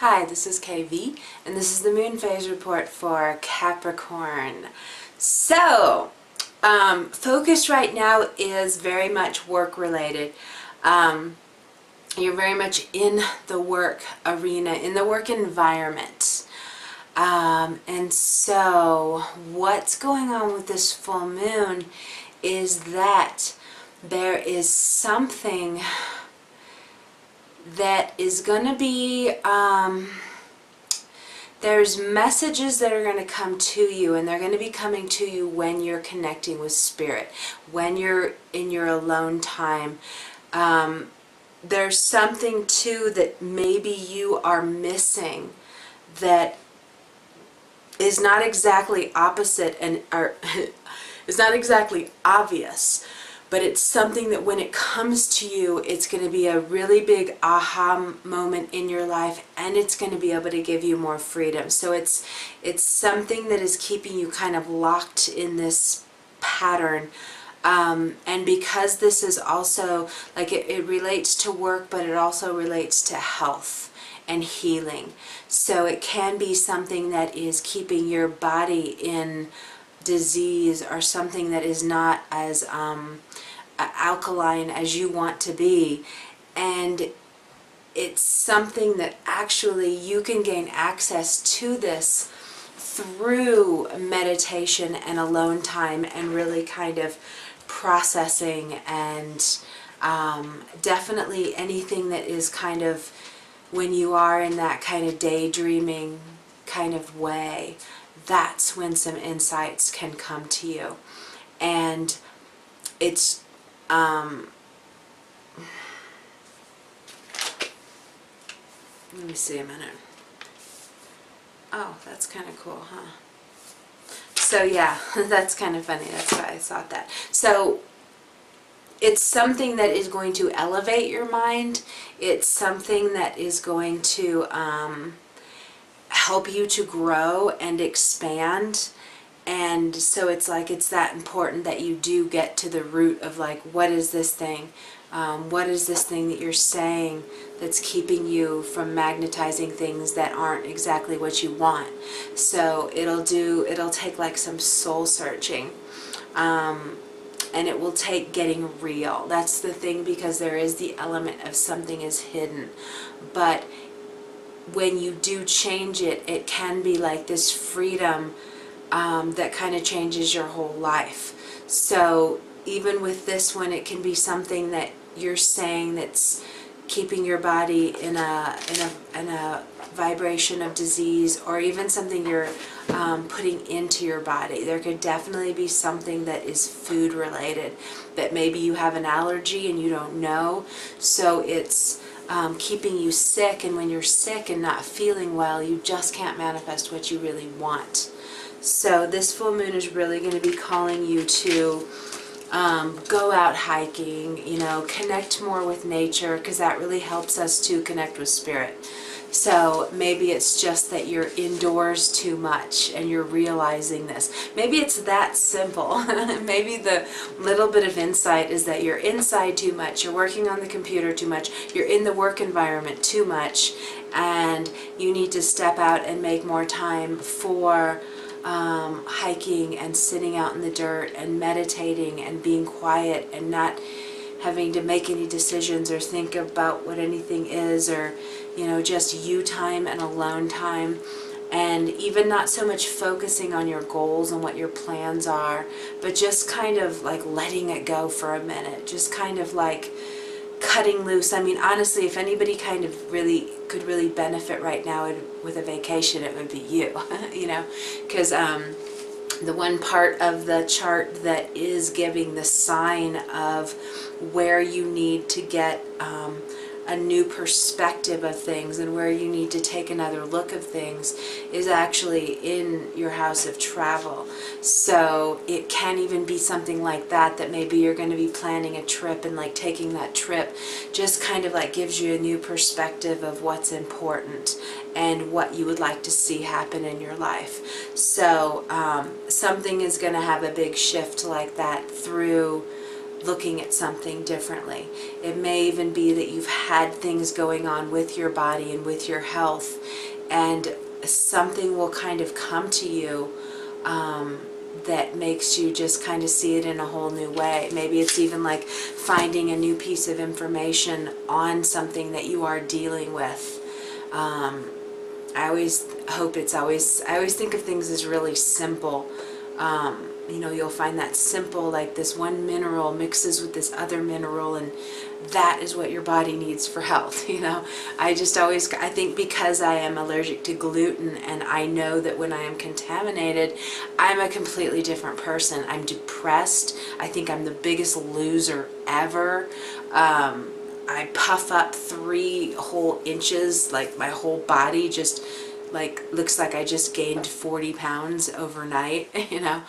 Hi, this is KV, and this is the moon phase report for Capricorn. So, focus right now is very much work related. You're very much in the work arena, in the work environment. And so, what's going on with this full moon is that there is something that is going to be, there's messages that are going to come to you, and they're going to be coming to you when you're connecting with spirit, when you're in your alone time. There's something too that maybe you are missing that is not exactly opposite and is not exactly obvious. But it's something that when it comes to you, it's going to be a really big aha moment in your life, and it's going to be able to give you more freedom. So it's something that is keeping you kind of locked in this pattern. And because this is also, like it relates to work, but it also relates to health and healing. So it can be something that is keeping your body in disease, or something that is not as alkaline as you want to be, and it's something that actually you can gain access to this through meditation and alone time, and really kind of processing, and definitely anything that is kind of when you are in that kind of daydreaming kind of way. That's when some insights can come to you. And it's let me see a minute. Oh, that's kind of cool, huh? So yeah, that's kind of funny. That's why I thought that. So it's something that is going to elevate your mind. It's something that is going to help you to grow and expand. And so it's like, it's that important that you do get to the root of, like, what is this thing? What is this thing that you're saying that's keeping you from magnetizing things that aren't exactly what you want? So it'll take like some soul searching. And it will take getting real. That's the thing, because there is the element of something is hidden. But when you do change it, it can be like this freedom that kind of changes your whole life. So even with this one, it can be something that you're saying that's keeping your body in a vibration of disease, or even something you're putting into your body. There could definitely be something that is food related, that maybe you have an allergy and you don't know, so it's keeping you sick, and when you're sick and not feeling well, you just can't manifest what you really want. So this full moon is really going to be calling you to go out hiking, connect more with nature, because that really helps us to connect with spirit. So maybe it's just that you're indoors too much and you're realizing this. Maybe it's that simple. Maybe the little bit of insight is that you're inside too much, you're working on the computer too much, you're in the work environment too much, and you need to step out and make more time for hiking and sitting out in the dirt and meditating and being quiet and not having to make any decisions or think about what anything is, or just you time and alone time. And even not so much focusing on your goals and what your plans are, but just kind of like letting it go for a minute, just kind of like cutting loose. I mean, honestly, if anybody kind of could really benefit right now with a vacation, it would be you, because the one part of the chart that is giving the sign of where you need to get a new perspective of things, and where you need to take another look of things, is actually in your house of travel. So it can even be something like that, that maybe you're going to be planning a trip, and like taking that trip just kind of like gives you a new perspective of what's important and what you would like to see happen in your life. So something is going to have a big shift like that through looking at something differently. It may even be that you've had things going on with your body and with your health, and something will kind of come to you that makes you just kind of see it in a whole new way. Maybe it's even like finding a new piece of information on something that you are dealing with. I always hope I always think of things as really simple. You know, you'll find that simple, like this one mineral mixes with this other mineral, and that is what your body needs for health. You know, I think because I am allergic to gluten, and I know that when I am contaminated, I'm a completely different person. I'm depressed. I think I'm the biggest loser ever. I puff up 3 whole inches, like my whole body just like looks like I just gained 40 pounds overnight, you know.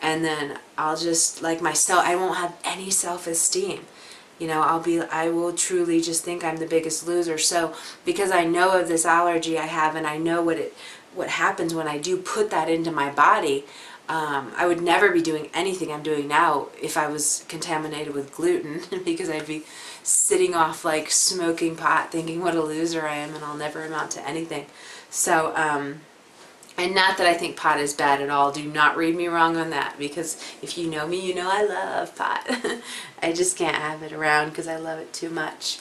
And then I'll just, like, I won't have any self-esteem. You know, I will truly just think I'm the biggest loser. So because I know of this allergy I have, and I know what happens when I do put that into my body, I would never be doing anything I'm doing now if I was contaminated with gluten, because I'd be sitting off like smoking pot thinking what a loser I am and I'll never amount to anything. So, and not that I think pot is bad at all. Do not read me wrong on that, because if you know me, you know I love pot. I just can't have it around because I love it too much.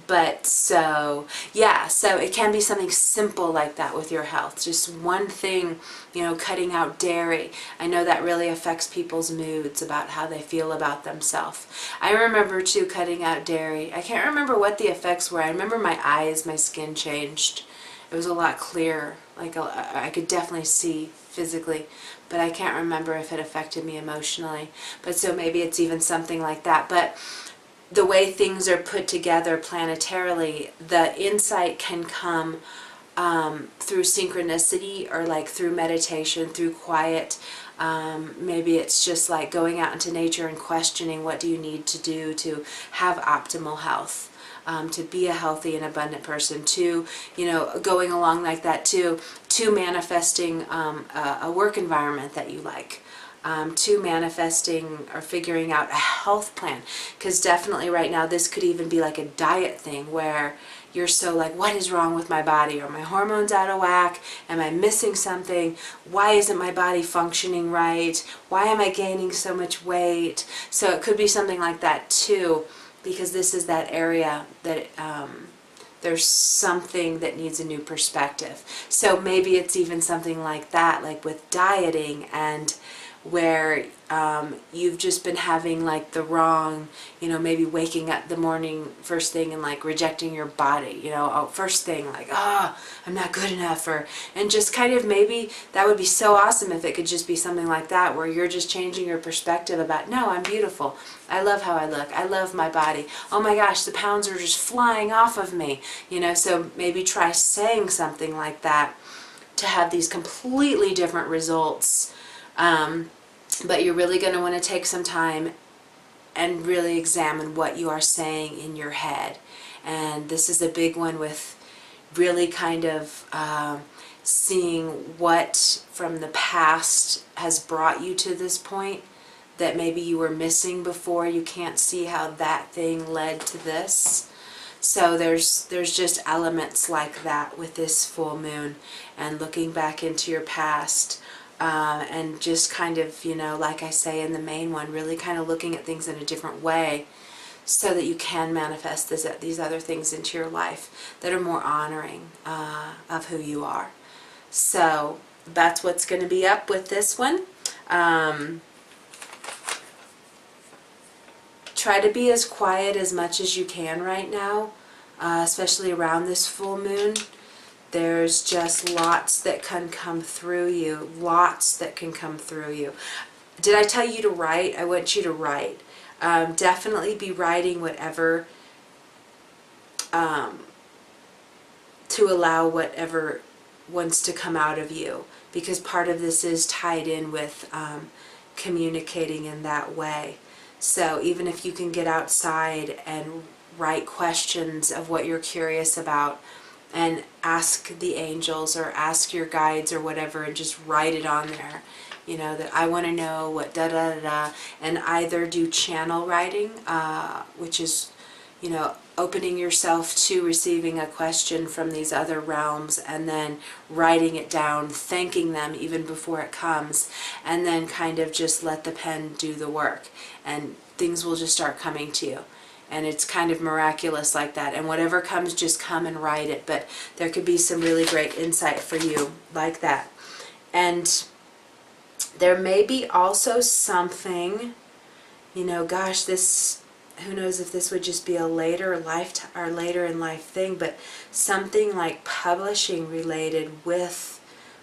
But so, yeah, so it can be something simple like that with your health. Just one thing, you know, cutting out dairy. I know that really affects people's moods about how they feel about themselves. I remember too cutting out dairy. I can't remember what the effects were. I remember my skin changed. It was a lot clearer. Like I could definitely see physically, but I can't remember if it affected me emotionally. But so maybe it's even something like that. But the way things are put together planetarily, the insight can come through synchronicity, or like through meditation, through quiet. Maybe it's just like going out into nature and questioning what do you need to do to have optimal health. To be a healthy and abundant person, to, you know, going along like that, to manifesting a work environment that you like, to manifesting or figuring out a health plan. Because definitely right now this could even be like a diet thing where you're so like, what is wrong with my body? Are my hormones out of whack? Am I missing something? Why isn't my body functioning right? Why am I gaining so much weight? So it could be something like that too, because this is that area that there's something that needs a new perspective. So maybe it's even something like that, like with dieting, and where you've just been having like the wrong, you know, maybe waking up the morning first thing and like rejecting your body, you know, first thing like, I'm not good enough, and just kind of, maybe that would be so awesome if it could just be something like that, where you're just changing your perspective about, no, I'm beautiful. I love how I look. I love my body. Oh my gosh, the pounds are just flying off of me, you know. So maybe try saying something like that to have these completely different results. But you're really going to want to take some time and really examine what you are saying in your head. And this is a big one, with really kind of seeing what from the past has brought you to this point that maybe you were missing before. You can't see how that thing led to this. So there's just elements like that with this full moon, and looking back into your past. And just kind of, you know, like I say in the main one, really kind of looking at things in a different way, so that you can manifest these other things into your life that are more honoring of who you are. So that's what's going to be up with this one. Try to be as quiet as much as you can right now, especially around this full moon. There's just lots that can come through you. Lots that can come through you. Did I tell you to write? I want you to write. Definitely be writing whatever, to allow whatever wants to come out of you. Because part of this is tied in with communicating in that way. So even if you can get outside and write questions of what you're curious about, and ask the angels or ask your guides or whatever, and just write it on there. You know, that I want to know what da da da da, and either do channel writing, which is, you know, opening yourself to receiving a question from these other realms and then writing it down, thanking them even before it comes, and then kind of just let the pen do the work, and things will just start coming to you. And it's kind of miraculous like that. And whatever comes, just come and write it. But there could be some really great insight for you like that. And there may be also something, you know, gosh, this, who knows if this would just be a later life or later in life thing, but something like publishing related with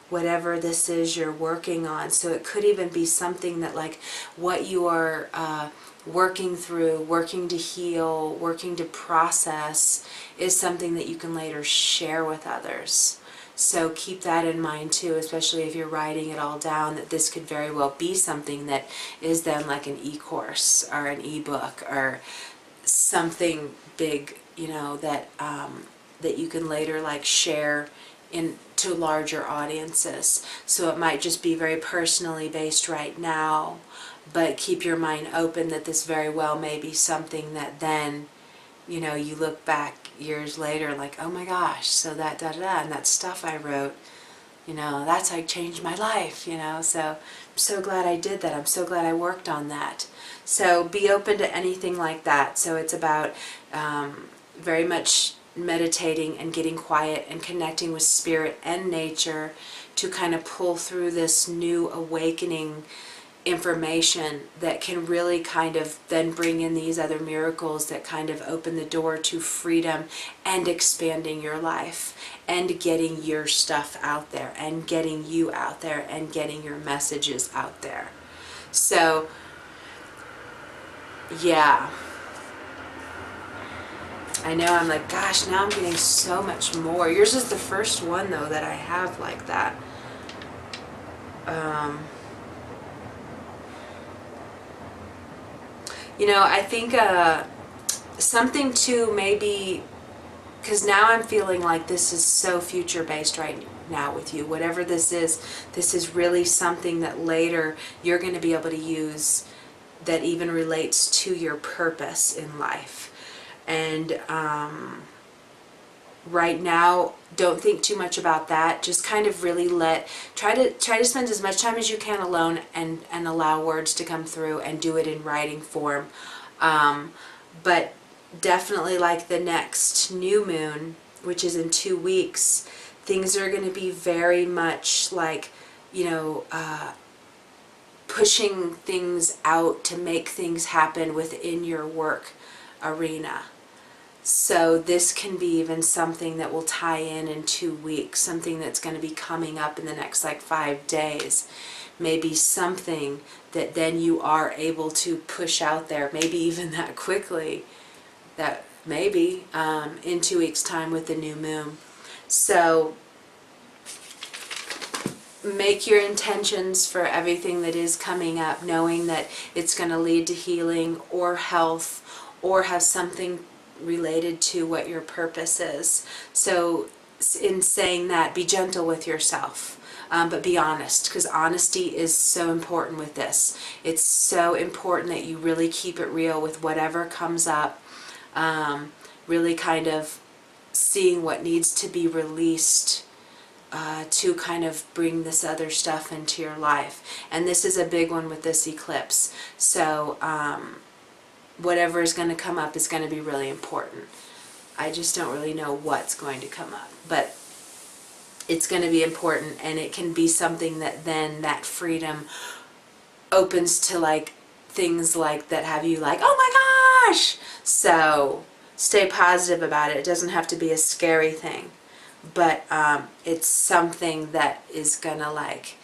whatever this is you're working on. So it could even be something that, like, what you are working through, working to heal, working to process, is something that you can later share with others. So keep that in mind too, especially if you're writing it all down, that this could very well be something that is then like an e-course or an e-book or something big, you know, that that you can later like share to larger audiences. So it might just be very personally based right now, but keep your mind open that this very well may be something that then, you know, you look back years later like, oh my gosh, so that da da da, and that stuff I wrote, you know, that's like changed my life, you know. So I'm so glad I did that. I'm so glad I worked on that. So be open to anything like that. So it's about very much meditating and getting quiet and connecting with spirit and nature to kind of pull through this new awakening information that can really kind of then bring in these other miracles that kind of open the door to freedom and expanding your life and getting your stuff out there and getting you out there and getting your messages out there. So yeah, I know, I'm like, gosh, now I'm getting so much more. Yours is the first one though that I have like that. You know, I think something too, maybe, because now I'm feeling like this is so future-based right now with you. Whatever this is really something that later you're going to be able to use that even relates to your purpose in life. And right now, don't think too much about that. Just kind of really try to spend as much time as you can alone and allow words to come through and do it in writing form. But definitely, like the next new moon, which is in 2 weeks, things are going to be very much like, you know, pushing things out to make things happen within your work arena. So this can be even something that will tie in 2 weeks, something that's going to be coming up in the next like 5 days. Maybe something that then you are able to push out there, maybe even that quickly, that maybe in 2 weeks' time with the new moon. So make your intentions for everything that is coming up, knowing that it's going to lead to healing or health or have something related to what your purpose is. So in saying that, be gentle with yourself, but be honest, because honesty is so important with this. It's so important that you really keep it real with whatever comes up, really kind of seeing what needs to be released to kind of bring this other stuff into your life. And this is a big one with this eclipse. So whatever is going to come up is going to be really important. I just don't really know what's going to come up, but it's going to be important, and it can be something that then that freedom opens to like things like that have you like, oh my gosh! So stay positive about it. It doesn't have to be a scary thing, but it's something that is gonna like,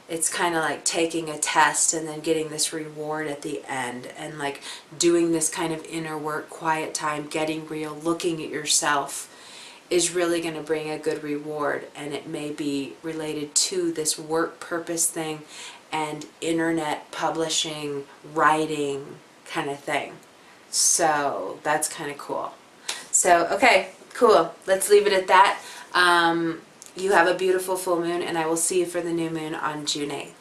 it's kind of like taking a test and then getting this reward at the end, and like doing this kind of inner work, quiet time, getting real, looking at yourself is really going to bring a good reward. And it may be related to this work purpose thing and internet publishing, writing kind of thing. So that's kind of cool. So okay, cool, let's leave it at that. You have a beautiful full moon, and I will see you for the new moon on June 8th.